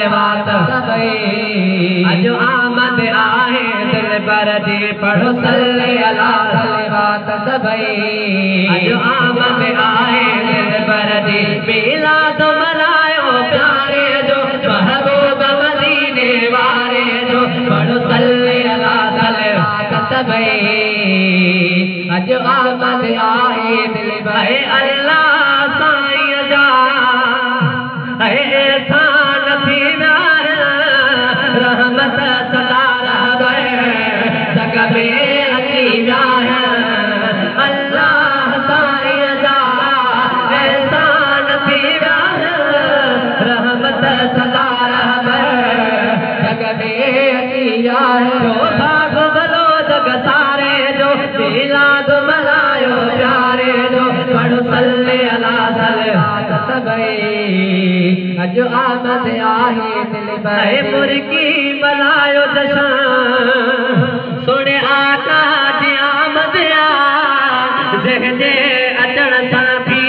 सलवात सबई अजो आमद आहे दिल पर जी पढ़ो सल्ले अला सलवात सबई अजो आमद आहे दिल पर जी मिलाद मनायो प्यारे जो महबूब मदीने वारे जो पढ़ो सल्ले अला सलवात सबई अजो आमद आहे दिल पर अल्लाह साईं जा एहसान थी व्यार रहमत सदा रहबे जग में अची व्यार अल्लाह साईं जा एहसान थी व्यार रहमत सदा रहबे जग में अची व्यार जो भाग भलो जग सारे जो मिलाद मनायो प्यारे जो पढ़ो सल्ले अला सलवात सबई अजो आमद आहे दिल पर मुर्गी मनायो जशान सोने आका जी आमद आ जंहिंजे अचण सां थी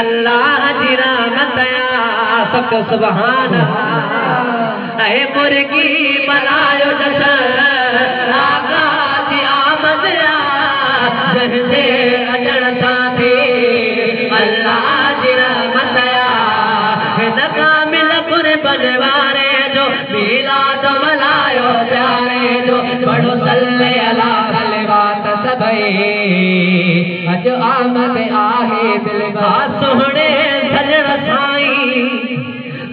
अल्लाह जी रहमत आ सब सुभान अल्लाह मुर्गी मनायो जशान आका जी आमद आ जंहिंजे अचण सां थी अल्लाह जी रहमत आ बनवारे जो मिलाद मनायो प्यारे जो पढ़ो सल्ले अला सलवात सबई अजो आमद आहे दिल पर सोहणे सजण साईं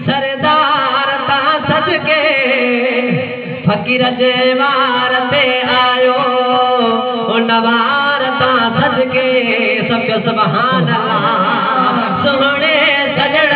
सरदार ता सजके फकीर जे वार ते आयो उन वार ता सजके सब सुभान अल्लाह सोहणे सजण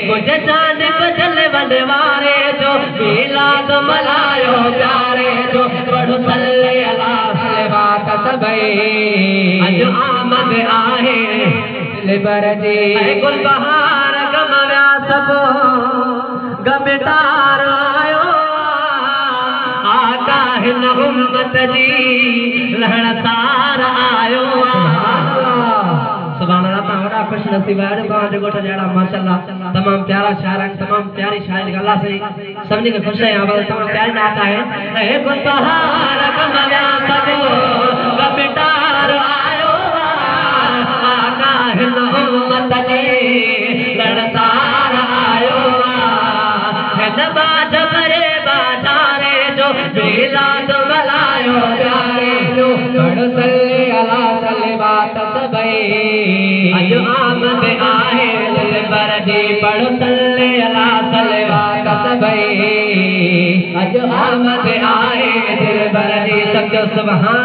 मुझे चांद बजल बनवारे जो मिलाद मनायो प्यारे जो पढ़ो सल्ले अला सलवात सबई अजो आमद आहे दिल पर जी गुल बहार गम व्या सबो गमटार आयो आका हिन उम्मत जी लहण सार आयो सुभान अल्लाह बड़ा खुश नसीब है जो गोठ जड़ा माशाअल्लाह तमाम प्यारा शायर तमाम प्यारी शायर अल्लाह से सबने को खुश है आवाज तमाम प्यारी नाता है ए गुलबहार कमला सबो गमटार आयो आका हिन उम्मत जी लड़सार आयो है नबा जबरे बाजारे जो मिलाद मनायो प्यारे जो पढ़ो सल्ले अला सलवात सबई अजो आमद आहे दिल पर जी पढ़ो सल्ले अला सलवात सबई अजो आमद आहे दिल पर जी सब सुभान